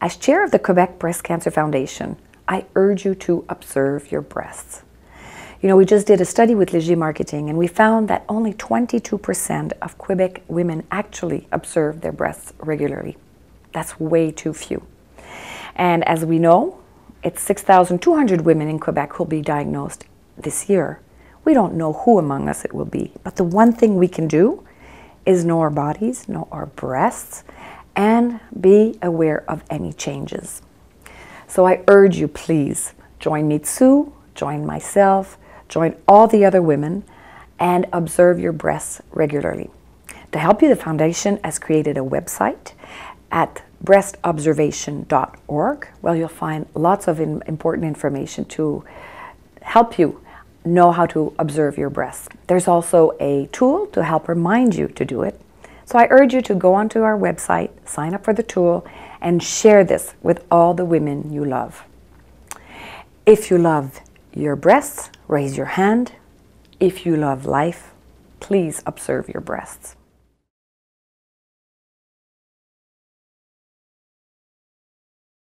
As chair of the Quebec Breast Cancer Foundation, I urge you to observe your breasts. You know, we just did a study with Léger Marketing and we found that only 22% of Quebec women actually observe their breasts regularly. That's way too few. And as we know, it's 6,200 women in Quebec who will be diagnosed this year. We don't know who among us it will be, but the one thing we can do is know our bodies, know our breasts, and be aware of any changes. So I urge you, please, join Mitsou, join myself, join all the other women, and observe your breasts regularly. To help you, the foundation has created a website at breastobservation.org, where you'll find lots of important information to help you know how to observe your breasts. There's also a tool to help remind you to do it. So I urge you to go onto our website, sign up for the tool, and share this with all the women you love. If you love your breasts, raise your hand. If you love life, please observe your breasts.